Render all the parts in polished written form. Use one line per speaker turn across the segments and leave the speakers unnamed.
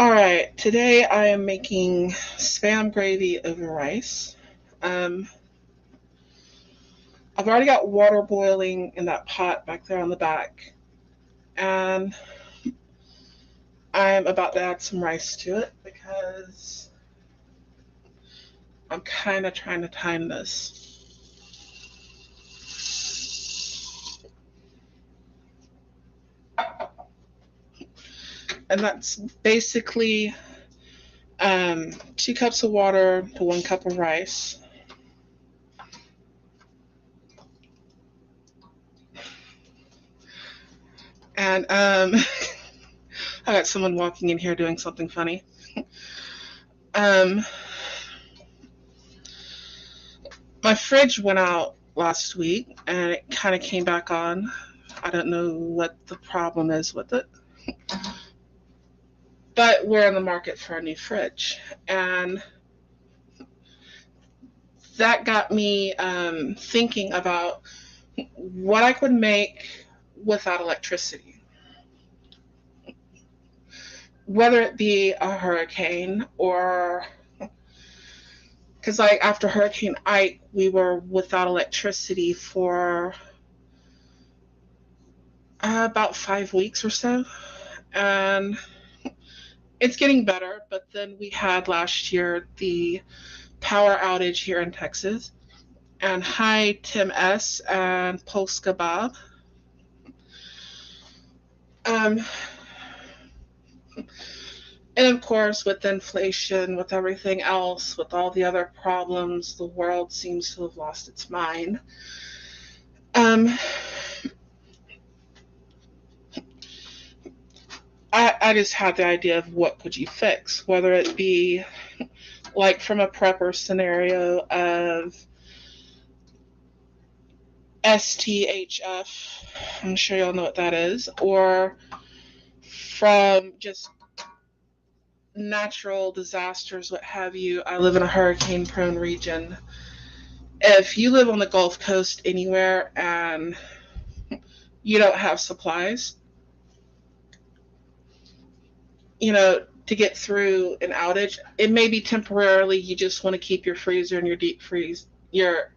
Alright, today I am making spam gravy over rice. Um, I've already got water boiling in that pot back there on the back, and I'm about to add some rice to it because I'm kind of trying to time this. And that's basically 2 cups of water to 1 cup of rice. And I got someone walking in here doing something funny. My fridge went out last week and it kind of came back on. I don't know what the problem is with it. But we're in the market for a new fridge. And that got me thinking about what I could make without electricity. Whether it be a hurricane or because like after Hurricane Ike, we were without electricity for about 5 weeks or so. And it's getting better, but then we had last year the power outage here in Texas. And hi, Tim S. and Polska Bob. And of course, with inflation, with everything else, with all the other problems, the world seems to have lost its mind. I just had the idea of what could you fix, whether it be like from a prepper scenario of shtf, I'm sure y'all know what that is, or from just natural disasters, what have you. I live in a hurricane prone region. If you live on the Gulf Coast anywhere and you don't have supplies, to get through an outage, it may be temporarily. You just want to keep your freezer and your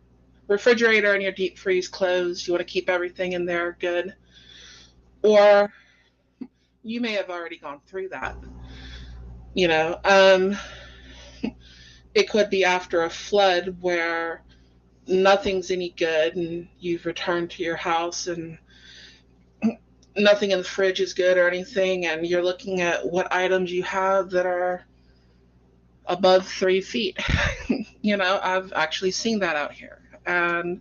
refrigerator and your deep freeze closed. You want to keep everything in there good. Or you may have already gone through that. It could be after a flood where nothing's any good and you've returned to your house and nothing in the fridge is good or anything, and you're looking at what items you have that are above 3 feet. I've actually seen that out here, and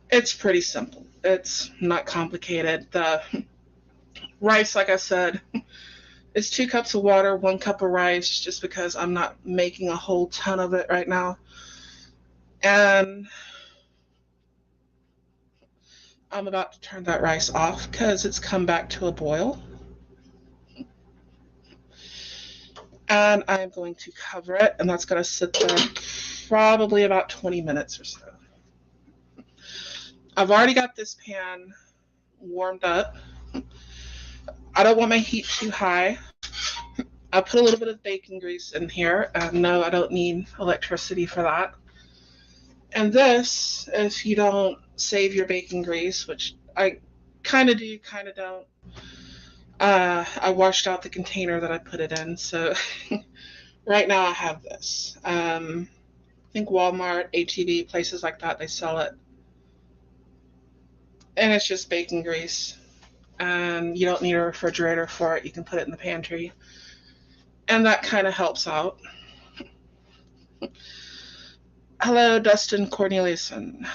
it's pretty simple. It's not complicated. The rice, like I said, is 2 cups of water, 1 cup of rice, just because I'm not making a whole ton of it right now. And I'm about to turn that rice off because it's come back to a boil. And I'm going to cover it, and that's going to sit there probably about 20 minutes or so. I've already got this pan warmed up. I don't want my heat too high. I put a little bit of bacon grease in here, and no, I don't need electricity for that. And this, if you don't save your bacon grease, which I kind of do, kind of don't, I washed out the container that I put it in, so right now I have this. I think Walmart, H-E-B, places like that, they sell it. And it's just bacon grease. And you don't need a refrigerator for it. You can put it in the pantry. And that kind of helps out. Hello, Dustin Corneliuson.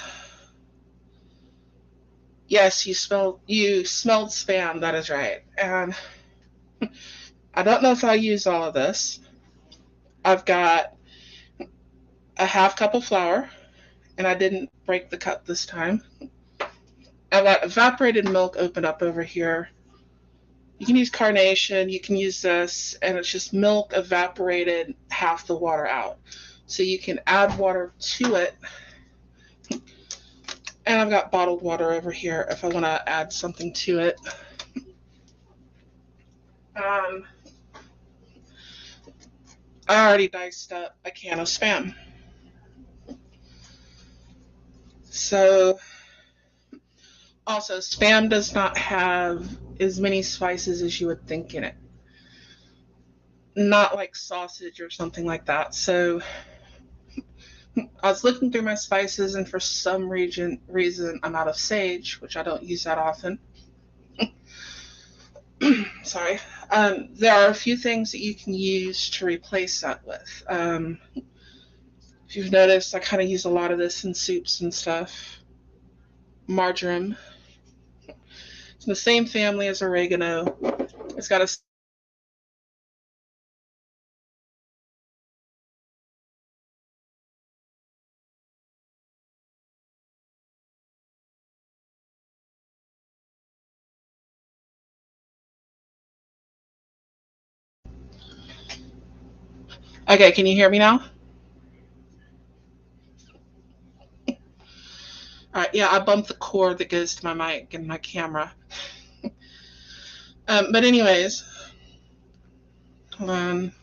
Yes, you smelled spam, that is right. And I don't know if I'll use all of this. I've got a half cup of flour, and I didn't break the cup this time. I've got evaporated milk open up over here. You can use carnation, you can use this, and it's just milk evaporated, half the water out. So you can add water to it. And I've got bottled water over here if I want to add something to it. and I already diced up a can of Spam. So, also, Spam does not have as many spices as you would think in it. Not like sausage or something like that. So, I was looking through my spices, and for some reason, I'm out of sage, which I don't use that often. Sorry. There are a few things that you can use to replace that with. If you've noticed, I kind of use a lot of this in soups and stuff. Marjoram. It's in the same family as oregano. It's got a. Okay, can you hear me now? All right, yeah, I bumped the cord that goes to my mic and my camera. But anyways, hold on.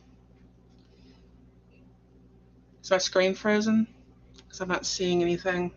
Is my screen frozen? Because I'm not seeing anything.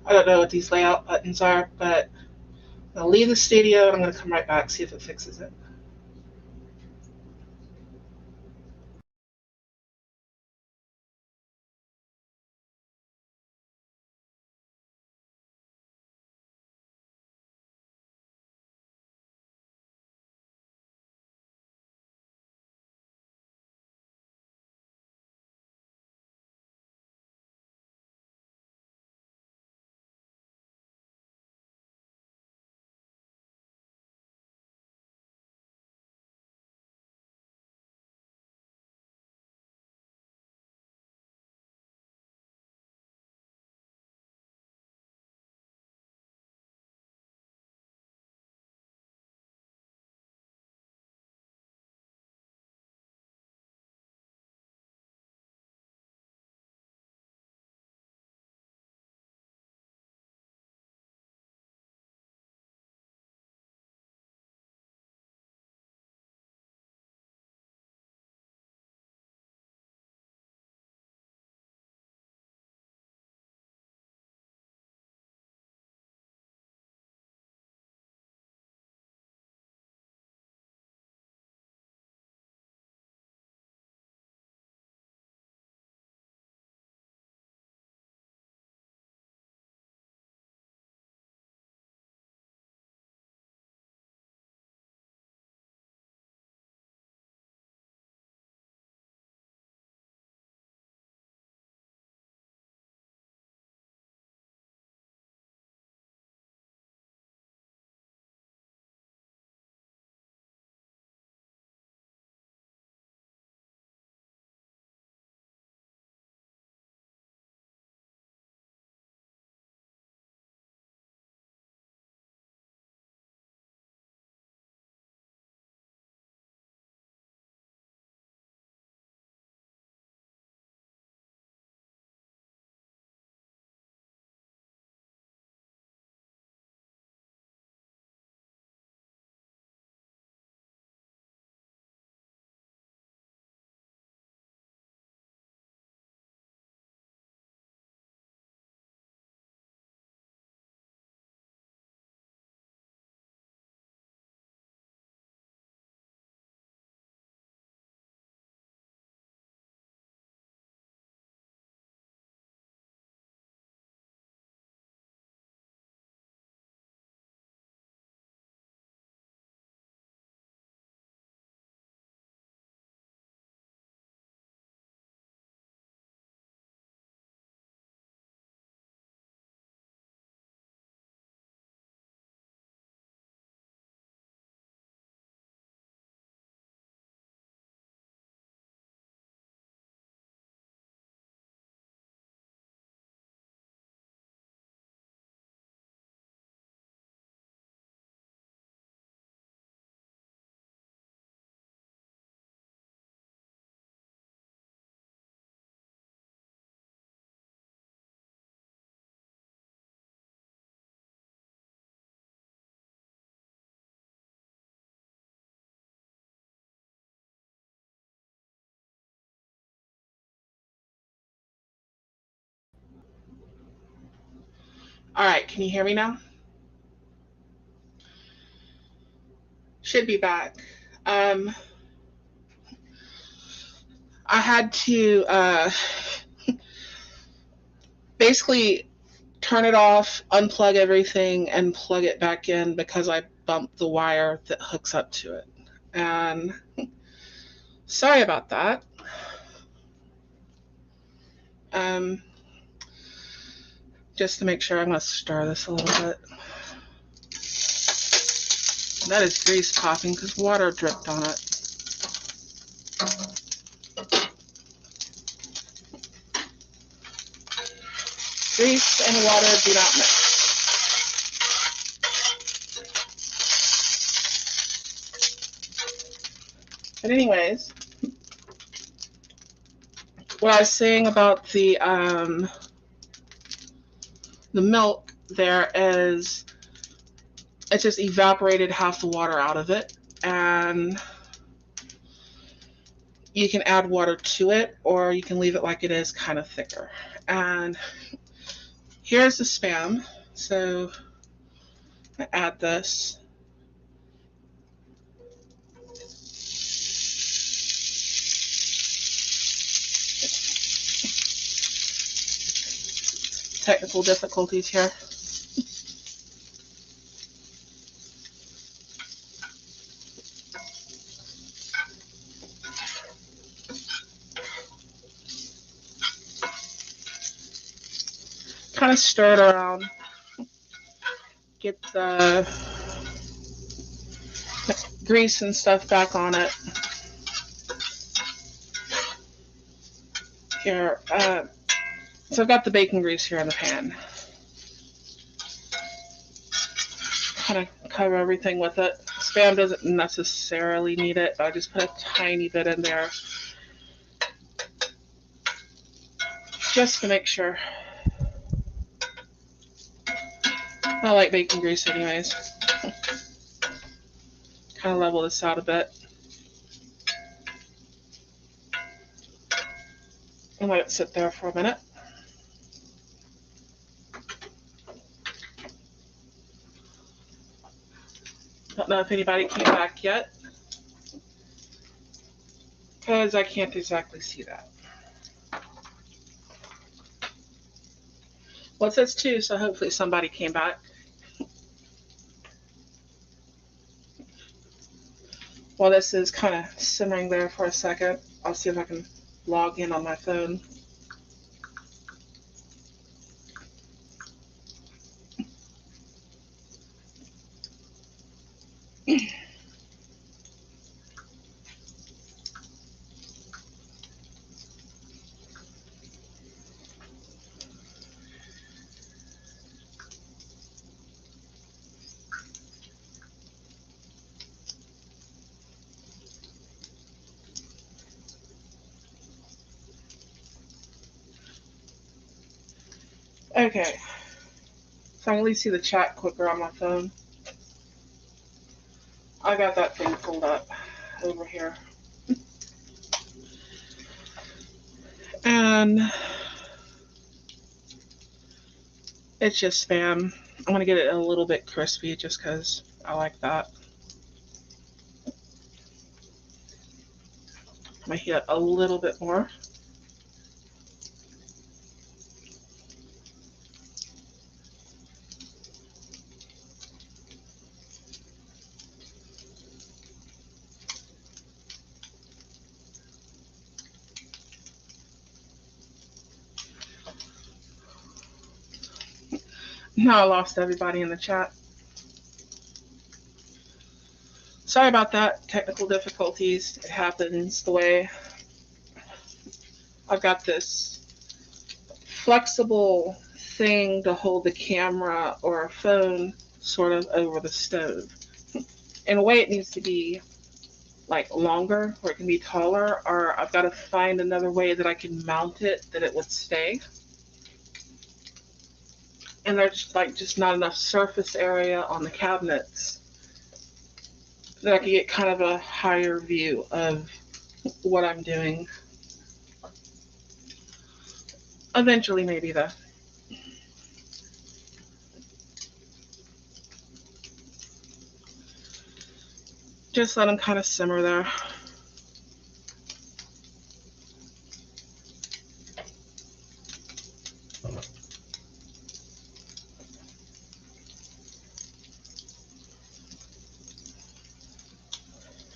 I don't know what these layout buttons are, but I'll leave the studio and I'm going to come right back, see if it fixes it. All right, can you hear me now? Should be back. I had to basically turn it off, unplug everything, and plug it back in because I bumped the wire that hooks up to it. And sorry about that. Just to make sure, I'm going to stir this a little bit. That is grease popping because water dripped on it. Grease and water do not mix. But anyways, what I was saying about the milk there is it just evaporated half the water out of it, and you can add water to it or you can leave it like it is, kind of thicker. And here's the Spam. So I add this. Technical difficulties here. Kind of stir it around. Get the grease and stuff back on it. Here, so I've got the bacon grease here in the pan. Kind of cover everything with it. Spam doesn't necessarily need it, but I just put a tiny bit in there just to make sure. I like bacon grease anyways. Kind of level this out a bit. And let it sit there for a minute. Don't know if anybody came back yet, because I can't exactly see that. Well, it says 2, so hopefully somebody came back. While this is kind of simmering there for a second, I'll see if I can log in on my phone. Okay, so I can at least see the chat quicker on my phone. I got that thing pulled up over here. And it's just Spam. I'm going to get it a little bit crispy just because I like that. I'm going to heat it a little bit more. Now I lost everybody in the chat. Sorry about that, technical difficulties. It happens the way I've got this flexible thing to hold the camera or a phone sort of over the stove. In a way it needs to be like longer, or it can be taller, or I've got to find another way that I can mount it that it would stay. And there's like just not enough surface area on the cabinets that I could get kind of a higher view of what I'm doing. Eventually, maybe though. Just let them kind of simmer there.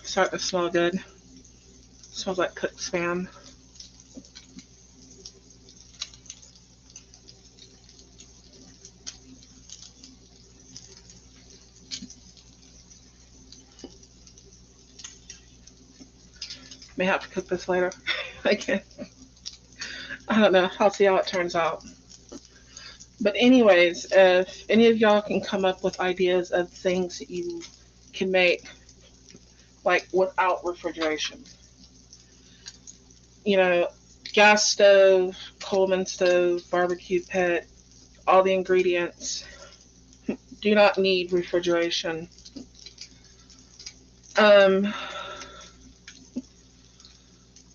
Starting to smell good. Smells like cooked spam. May have to cook this later. I don't know. I'll see how it turns out. But anyways, if any of y'all can come up with ideas of things that you can make like without refrigeration, you know, gas stove, Coleman stove, barbecue pit, all the ingredients do not need refrigeration.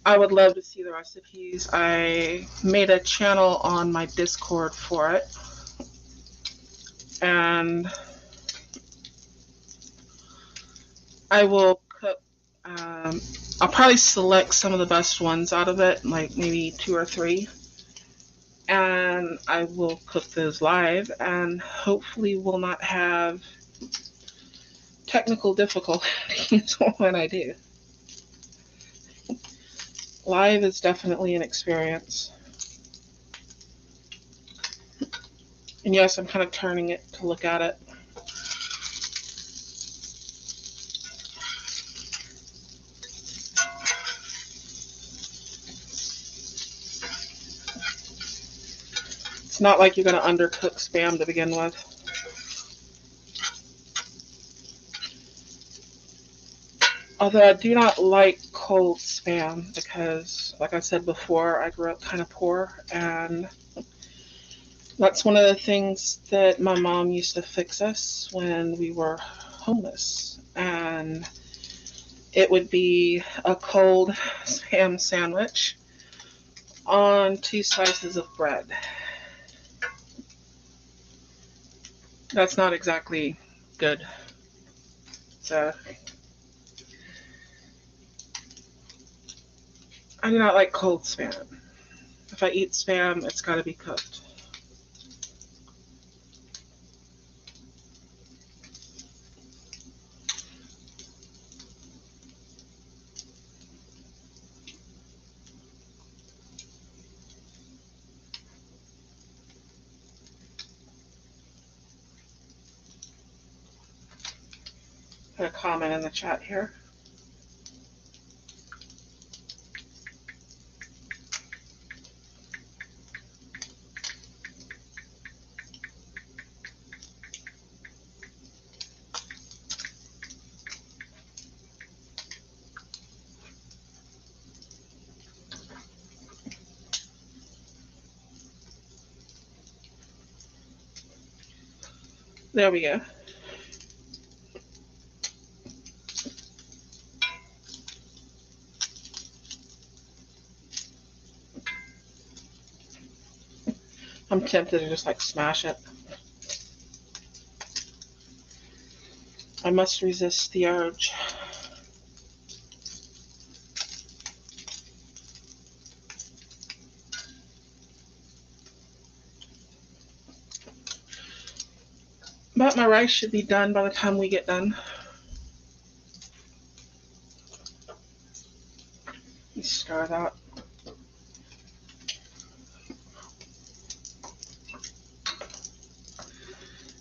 I would love to see the recipes. I made a channel on my Discord for it. And I will cook, I'll probably select some of the best ones out of it, like maybe 2 or 3. And I will cook those live and hopefully will not have technical difficulties when I do. Live is definitely an experience. And yes, I'm kind of turning it to look at it. It's not like you're going to undercook spam to begin with. Although I do not like cold spam because, like I said before, I grew up kind of poor, and that's one of the things that my mom used to fix us when we were homeless. And it would be a cold spam sandwich on 2 slices of bread. That's not exactly good. So I do not like cold spam. If I eat spam, it's got to be cooked. Put a comment in the chat here. There we go. I'm tempted to just like smash it. I must resist the urge. But my rice should be done by the time we get done. Let me stir that.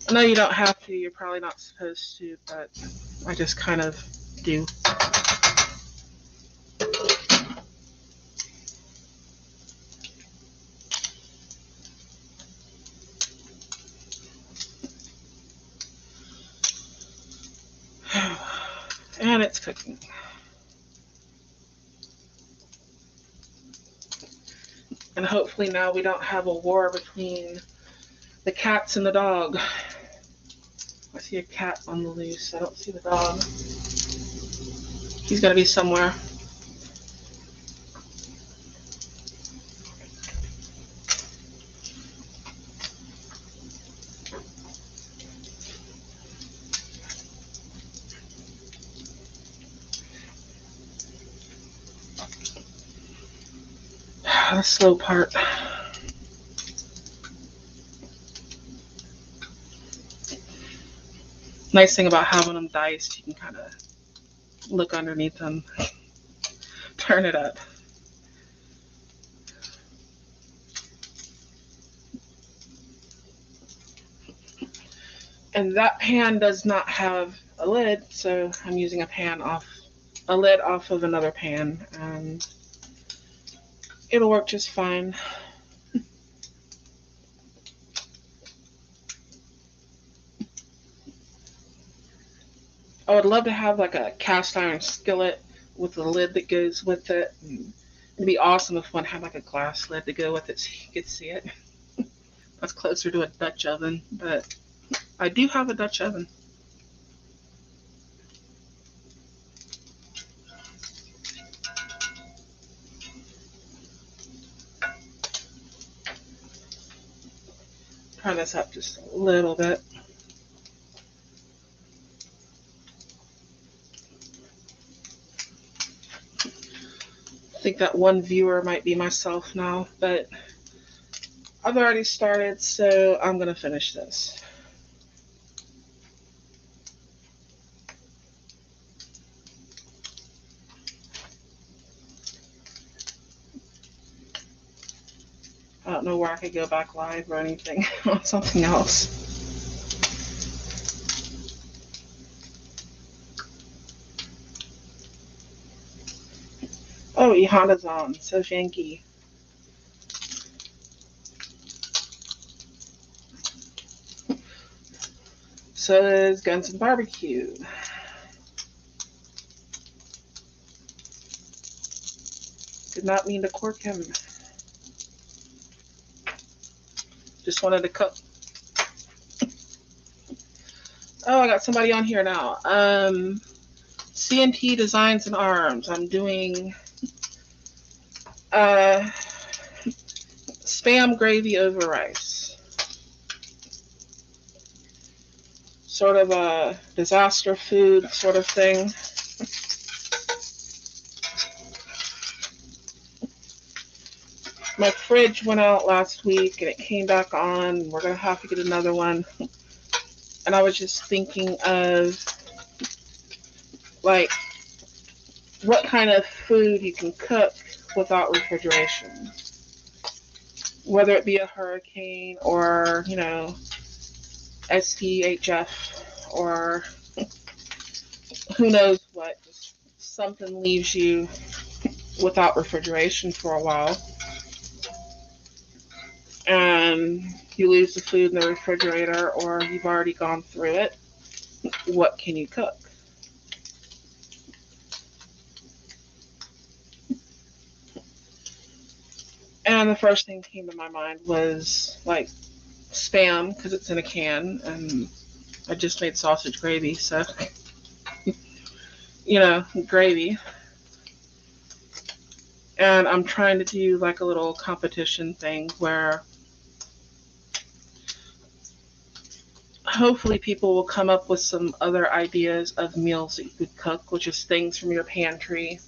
I know you don't have to, you're probably not supposed to, but I just kind of do. And it's cooking. And hopefully now we don't have a war between the cats and the dog. I see a cat on the loose. I don't see the dog. He's going to be somewhere. kind of slow part. Nice thing about having them diced, you can kind of look underneath them, turn it up. And that pan does not have a lid, so I'm using a lid off of another pan, and it'll work just fine. I would love to have like a cast iron skillet with a lid that goes with it. It'd be awesome if one had like a glass lid to go with it so you could see it. That's closer to a Dutch oven, but I do have a Dutch oven. Turn this up just a little bit. I think that one viewer might be myself now, but I've already started, so I'm going to finish this. I don't know where I could go back live or anything on something else. Oh, Ihana's on, so shanky. So is Guns and Barbecue. Did not mean to cork him. Just wanted to cook. Oh, I got somebody on here now. CNT Designs and Arms. I'm doing Spam gravy over rice. Sort of a disaster food sort of thing. My fridge went out last week and it came back on. We're going to have to get another one. And I was just thinking of like what kind of food you can cook without refrigeration. Whether it be a hurricane or, shtf or who knows what. Just something leaves you without refrigeration for a while. And you lose the food in the refrigerator or you've already gone through it. What can you cook? And the first thing that came to my mind was like Spam because it's in a can, and I just made sausage gravy, so gravy. And I'm trying to do like a little competition thing where hopefully people will come up with some other ideas of meals that you could cook, which is things from your pantry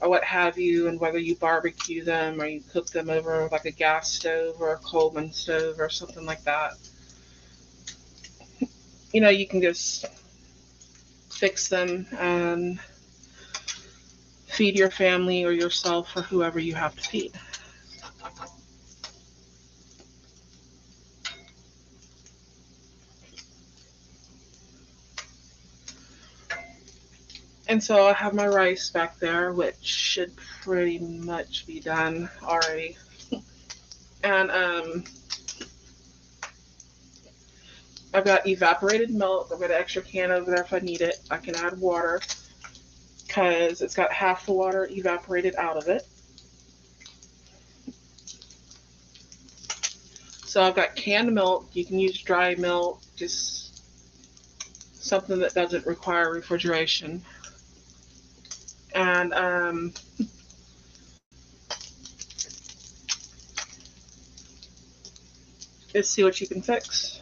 or what have you, and whether you barbecue them or you cook them over like a gas stove or a Coleman stove or something like that. You can just fix them and feed your family or yourself or whoever you have to feed. And so I have my rice back there, which should pretty much be done already. And I've got evaporated milk. I've got an extra can over there if I need it. I can add water because it's got half the water evaporated out of it. So I've got canned milk. You can use dry milk, just something that doesn't require refrigeration. And just see what you can fix.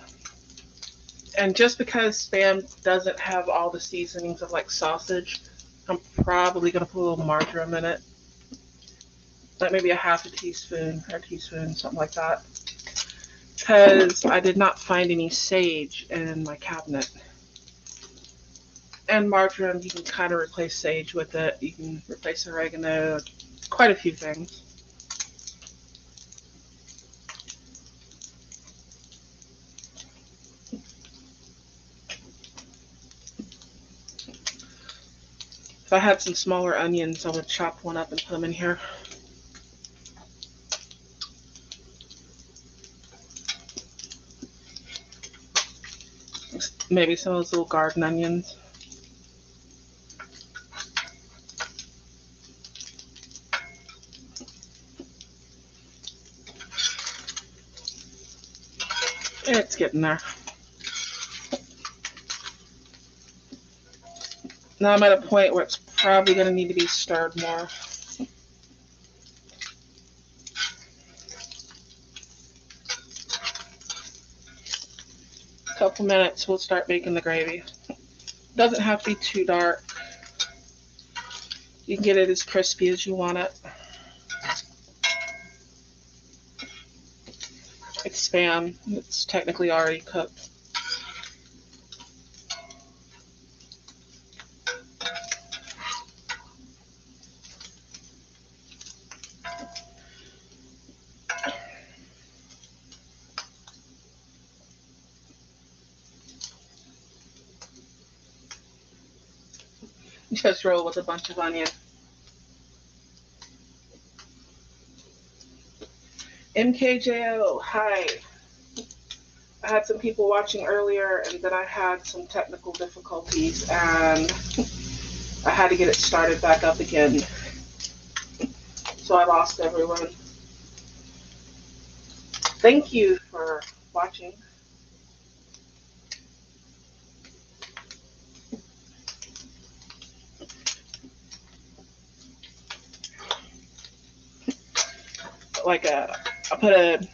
And just because Spam doesn't have all the seasonings of like sausage, I'm probably going to put a little marjoram in it. like maybe a half a teaspoon or a teaspoon, something like that. Because I did not find any sage in my cabinet. And marjoram, you can kind of replace sage with it. You can replace oregano, quite a few things. If I had some smaller onions, I would chop one up and put them in here. Maybe some of those little garden onions. It's getting there. Now I'm at a point where it's probably going to need to be stirred more. A couple minutes, we'll start making the gravy. Doesn't have to be too dark. You can get it as crispy as you want it. It's Spam. It's technically already cooked. Just roll with a bunch of onion. MKJO, hi. I had some people watching earlier, and then I had some technical difficulties, and I had to get it started back up again. So I lost everyone. Thank you for watching. I put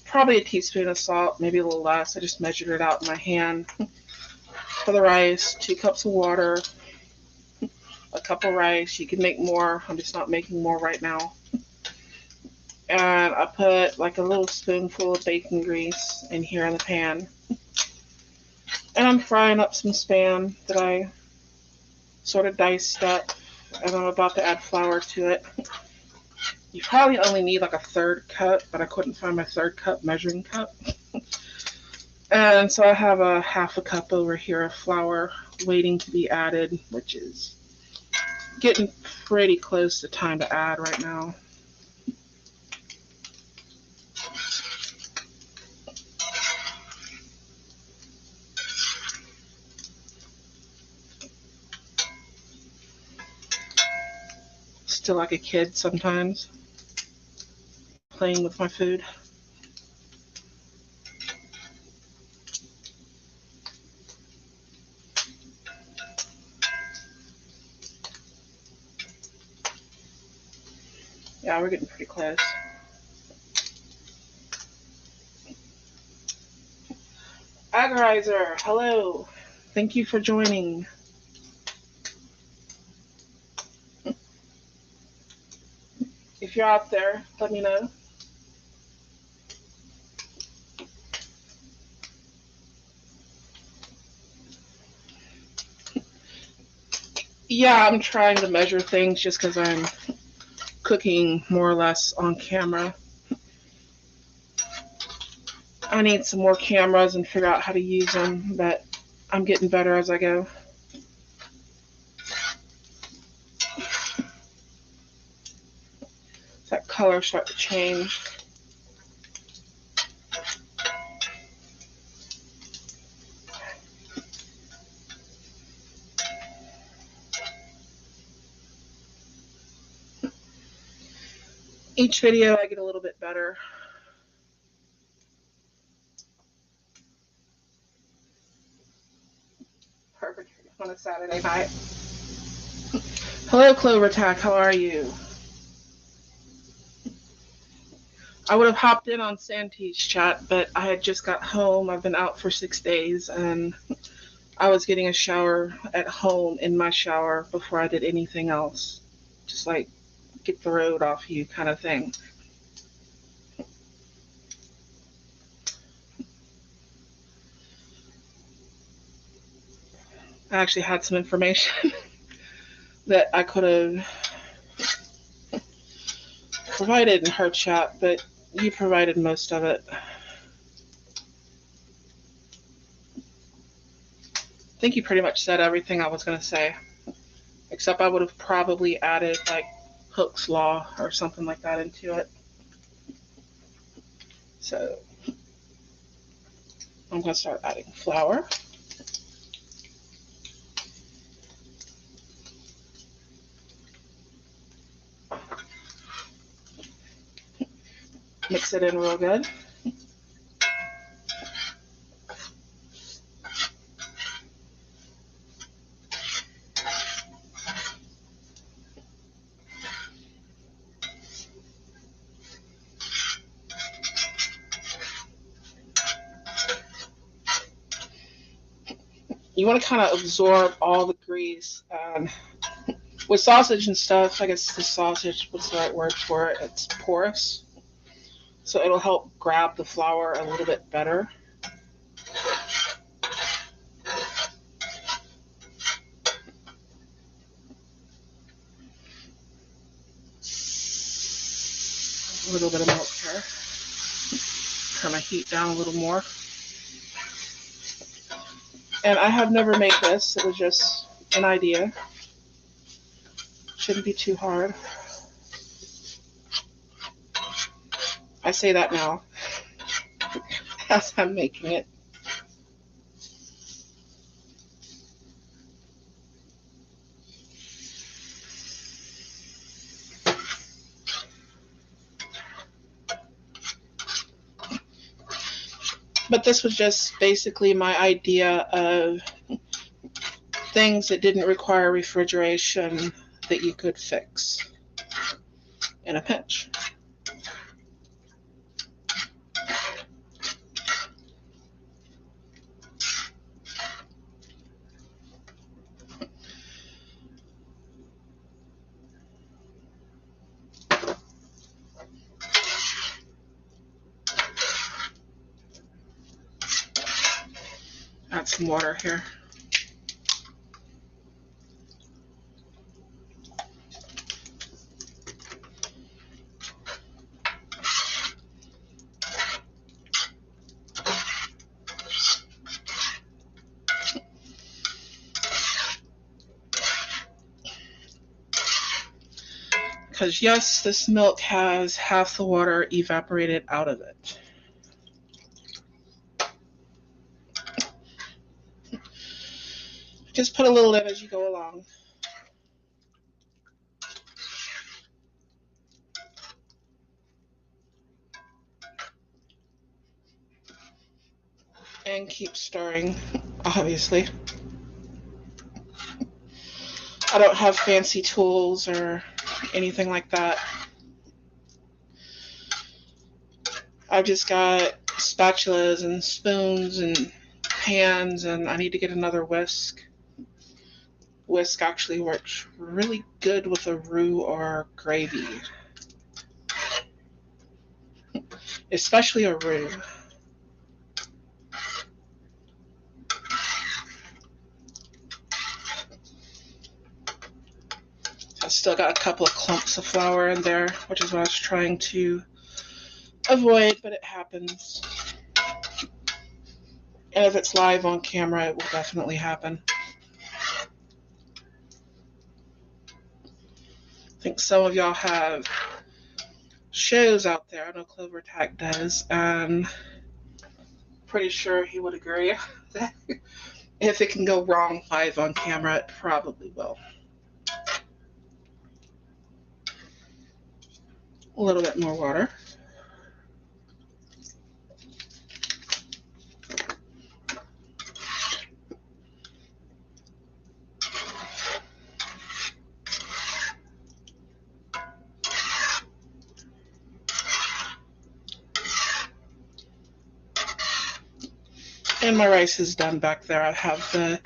probably a teaspoon of salt, maybe a little less. I just measured it out in my hand. For the rice, 2 cups of water, a cup of rice. You can make more. I'm just not making more right now. And I put like a little spoonful of bacon grease in here in the pan. And I'm frying up some Spam that I sort of diced up, and I'm about to add flour to it. You probably only need like a 1/3 cup, but I couldn't find my 1/3 cup measuring cup. And so I have a 1/2 cup over here of flour waiting to be added, which is getting pretty close to time to add right now. Still like a kid sometimes, playing with my food. Yeah, we're getting pretty close. Agorizer, hello. Thank you for joining. If you're out there, let me know. Yeah, I'm trying to measure things just because I'm cooking more or less on camera. I need some more cameras and figure out how to use them, but I'm getting better as I go. That color start to change. Each video I get a little bit better. Perfect on a Saturday night. Hello, Clover Tack. How are you? I would have hopped in on Santee's chat, but I had just got home. I've been out for 6 days, and I was getting a shower at home in my shower before I did anything else. Just like get the road off you kind of thing. I actually had some information that I could have provided in her chat, but you provided most of it. I think you pretty much said everything I was going to say, except I would have probably added like Hooke's Law or something like that into it. So I'm going to start adding flour. Mix it in real good. You want to kind of absorb all the grease. With sausage and stuff, I guess the sausage, what's the right word for it? It's porous. So it'll help grab the flour a little bit better. A little bit of milk here. Turn my heat down a little more. And I have never made this. It was just an idea. Shouldn't be too hard. I say that now as I'm making it. But this was just basically my idea of things that didn't require refrigeration that you could fix in a pinch. Add some water here. Because yes, this milk has half the water evaporated out of it. Just put a little in as you go along. And keep stirring, obviously. I don't have fancy tools or anything like that. I've just got spatulas and spoons and pans, and I need to get another whisk. Whisk actually works really good with a roux or gravy, especially a roux. I still got a couple of clumps of flour in there, which is what I was trying to avoid, but it happens. And if it's live on camera, it will definitely happen. I think some of y'all have shows out there. I know Clover Tack does, and pretty sure he would agree that if it can go wrong live on camera, it probably will. A little bit more water. And my rice is done back there. I have the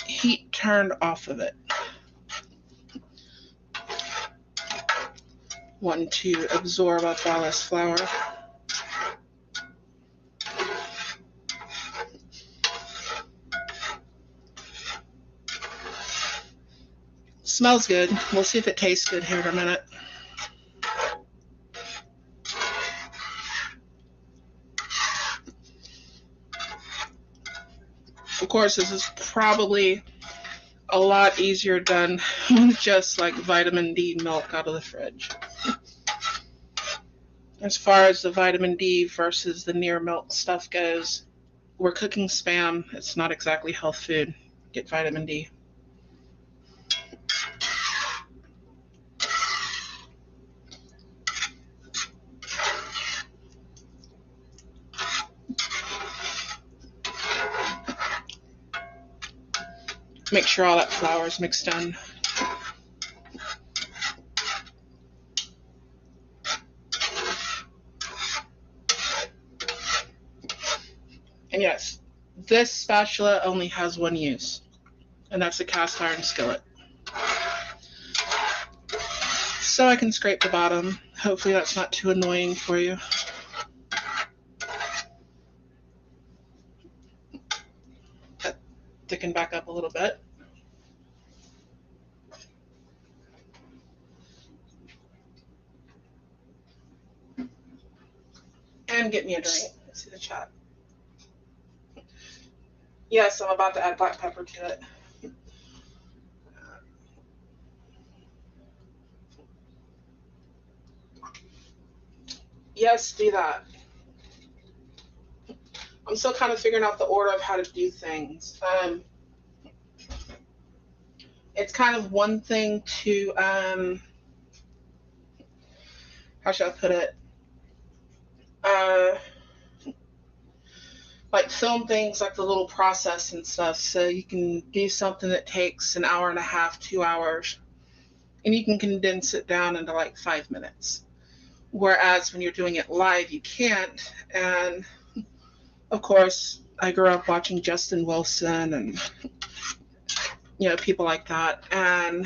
heat turned off of it. wanting to absorb up all this flour. Smells good. We'll see if it tastes good here in a minute. Of course, this is probably a lot easier done with just like vitamin D milk out of the fridge. As far as the vitamin D versus the near milk stuff goes, we're cooking Spam. It's not exactly health food. Get vitamin D. Make sure all that flour is mixed in. And yes, this spatula only has one use, and that's a cast iron skillet. So I can scrape the bottom. Hopefully that's not too annoying for you. That thicken back up a little bit. And get me a drink. Let's see the chat. Yes, I'm about to add black pepper to it. Yes, do that. I'm still kind of figuring out the order of how to do things. It's kind of one thing to, how should I put it? Like film things like the little process and stuff. So you can do something that takes an hour and a half, 2 hours, and you can condense it down into like 5 minutes. Whereas when you're doing it live, you can't. And of course, I grew up watching Justin Wilson and, you know, people like that. And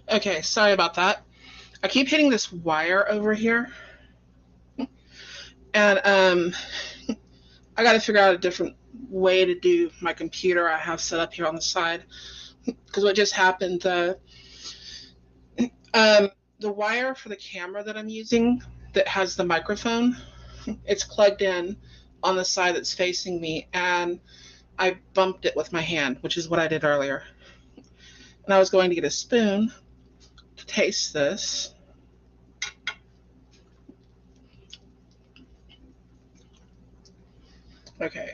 okay, sorry about that. I keep hitting this wire over here. And I got to figure out a different way to do my computer I have set up here on the side. Because what just happened, the wire for the camera that I'm using that has the microphone, it's plugged in on the side that's facing me, and I bumped it with my hand, which is what I did earlier. And I was going to get a spoon to taste this. Okay.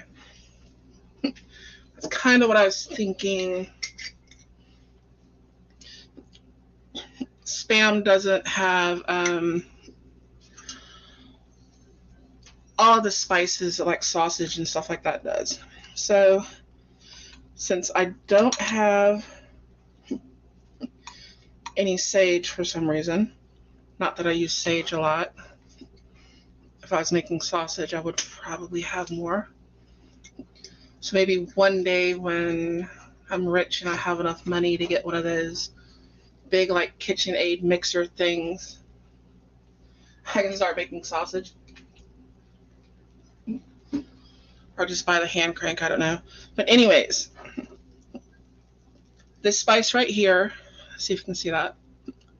That's kind of what I was thinking. Spam doesn't have all the spices like sausage and stuff like that does. So since I don't have any sage for some reason, not that I use sage a lot. If I was making sausage, I would probably have more. So maybe one day when I'm rich and I have enough money to get one of those big like KitchenAid mixer things. I can start making sausage. Or just buy the hand crank, I don't know. But anyways, this spice right here, see if you can see that,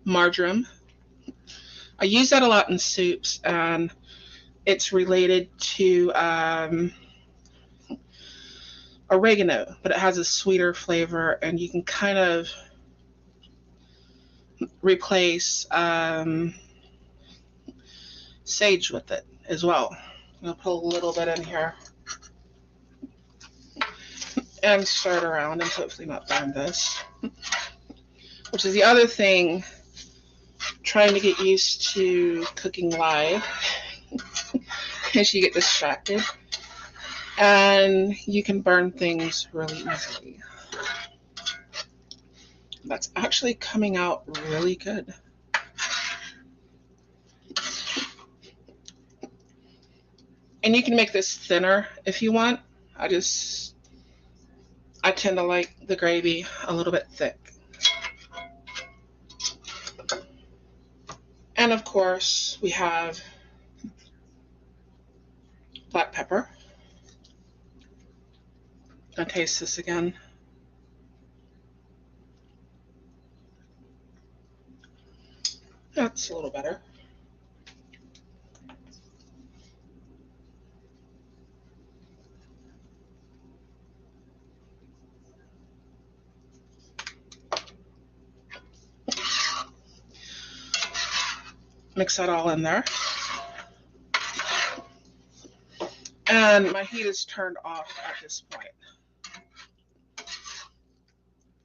marjoram. I use that a lot in soups, and it's related to oregano, but it has a sweeter flavor, and you can kind of replace sage with it as well. I'm going to put a little bit in here and stir it around and hopefully not burn this, which is the other thing, trying to get used to cooking live as you get distracted, and you can burn things really easily. That's actually coming out really good. And you can make this thinner if you want. I tend to like the gravy a little bit thick. And of course, we have black pepper. I'll taste this again. That's a little better. Mix that all in there. And my heat is turned off at this point,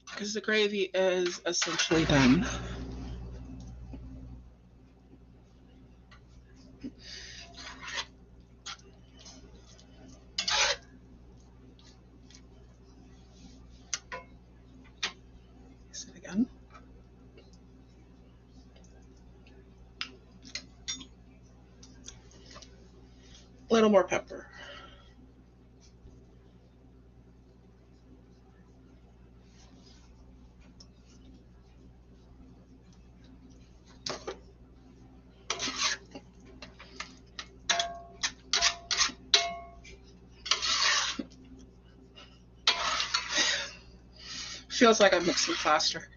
because the gravy is essentially done. Mix it again. A little more pepper. Feels like I'm mixing faster.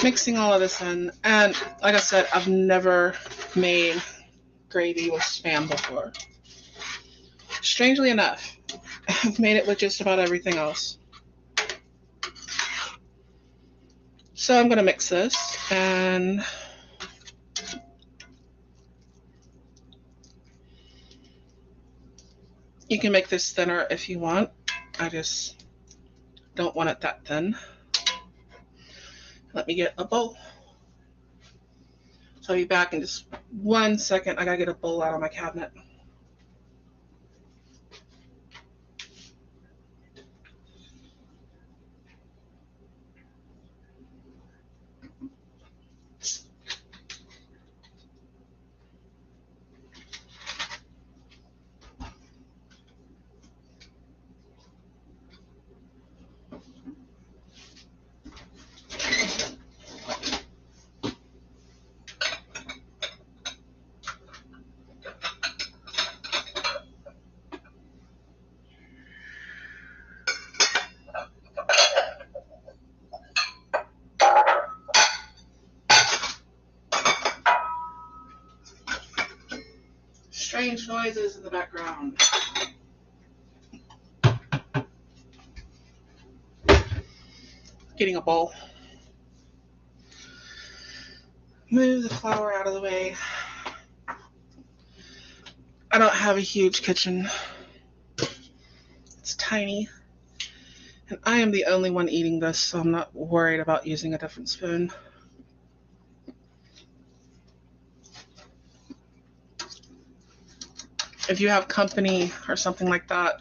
Mixing all of this in, and like I said, I've never made gravy with Spam before. Strangely enough, I've made it with just about everything else. So I'm going to mix this, and you can make this thinner if you want. I just don't want it that thin. Let me get a bowl. So I'll be back in just 1 second. I gotta get a bowl out of my cabinet. Strange noises in the background. Getting a bowl. Move the flour out of the way. I don't have a huge kitchen. It's tiny. And I am the only one eating this, so I'm not worried about using a different spoon. If you have company or something like that,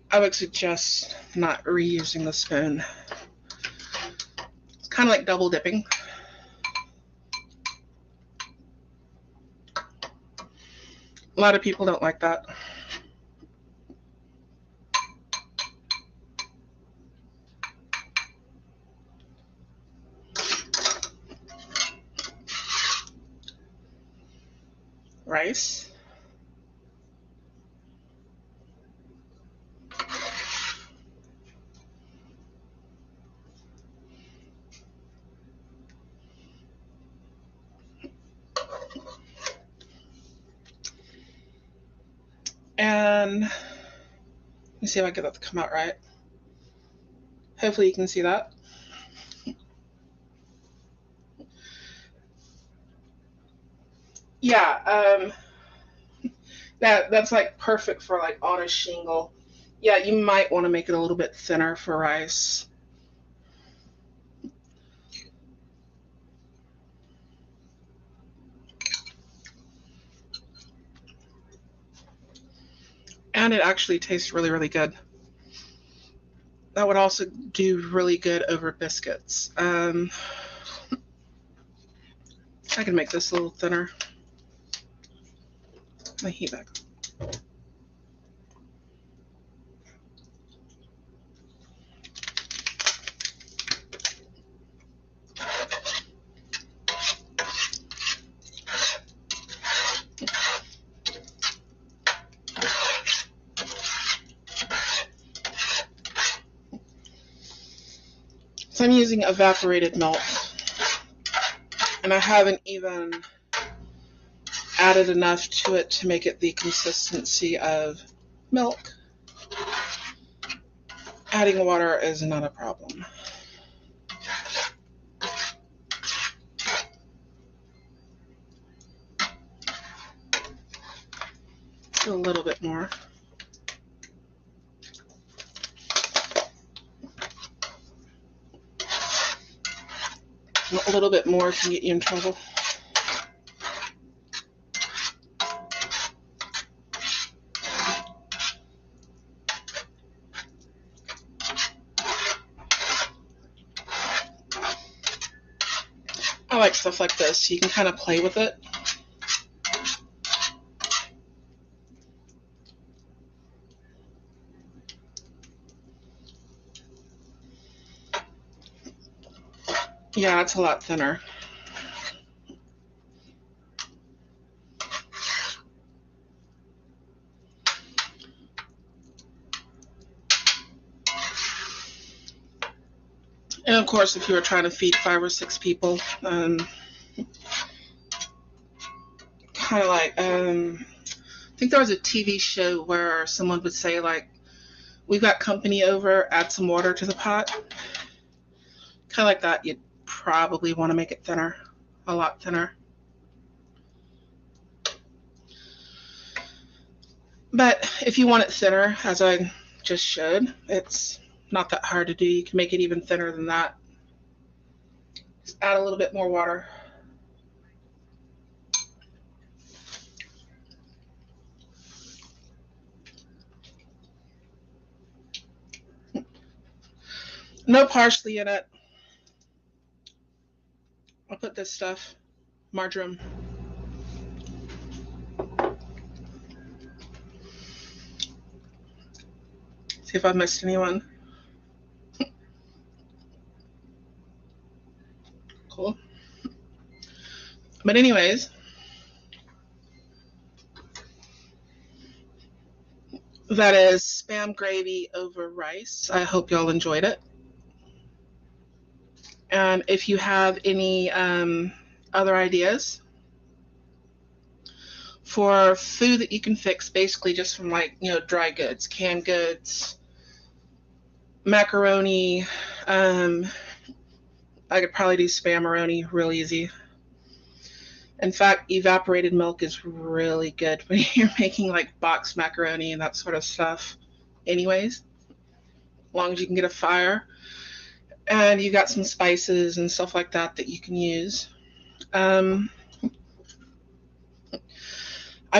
I would suggest not reusing the spoon. It's kind of like double dipping. A lot of people don't like that. rice. And let me see if I get that to come out right. Hopefully you can see that. Yeah, that's like perfect for like on a shingle. Yeah, you might want to make it a little bit thinner for rice. And it actually tastes really, really good. That would also do really good over biscuits. I can make this a little thinner. My heat back. So I'm using evaporated milk, and I haven't even added enough to it to make it the consistency of milk. Adding water is not a problem. A little bit more. A little bit more can get you in trouble. I like stuff like this. You can kind of play with it. Yeah, it's a lot thinner. And of course, if you were trying to feed 5 or 6 people, kind of like, I think there was a TV show where someone would say, like, we've got company over, add some water to the pot. Kind of like that. You'd probably want to make it thinner, a lot thinner. But if you want it thinner, as I just showed, it's not that hard to do. You can make it even thinner than that. Just add a little bit more water. No parsley in it. I'll put this stuff, marjoram. See if I missed anyone. Cool. But anyways, that is Spam gravy over rice. I hope y'all enjoyed it. And if you have any other ideas for food that you can fix basically just from, like, dry goods, canned goods, macaroni, I could probably do spam-aroni real easy. In fact, evaporated milk is really good when you're making like boxed macaroni and that sort of stuff anyways, as long as you can get a fire and you got some spices and stuff like that that you can use. I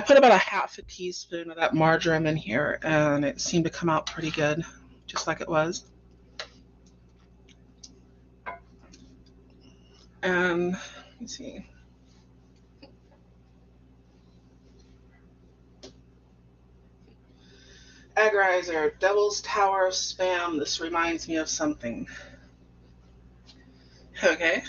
put about a half a teaspoon of that marjoram in here and it seemed to come out pretty good, just like it was. And let me see. Egg riser, Devil's Tower Spam. This reminds me of something. Okay.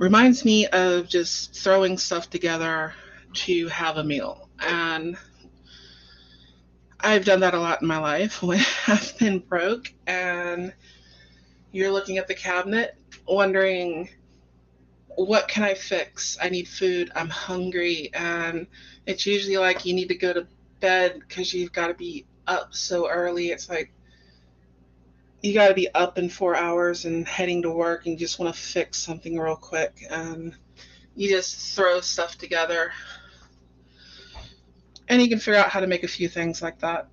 reminds me of just throwing stuff together to have a meal. And I've done that a lot in my life when I've been broke and you're looking at the cabinet wondering, what can I fix? I need food. I'm hungry. And it's usually like you need to go to bed because you've got to be up so early. It's like you got to be up in 4 hours and heading to work and you just want to fix something real quick. And you just throw stuff together and you can figure out how to make a few things like that.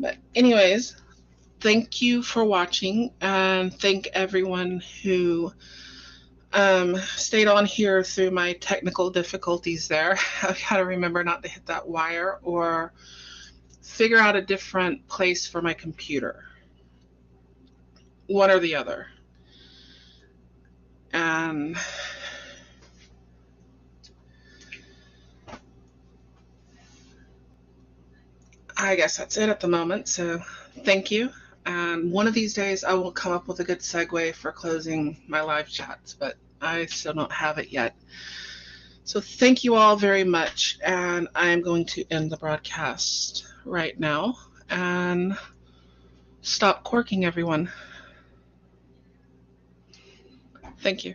But anyways, thank you for watching, and thank everyone who stayed on here through my technical difficulties there. I've got to remember not to hit that wire or figure out a different place for my computer. One or the other. And I guess that's it at the moment, so thank you. And one of these days I will come up with a good segue for closing my live chats, but I still don't have it yet. So thank you all very much, and I'm going to end the broadcast right now and stop corking everyone. Thank you.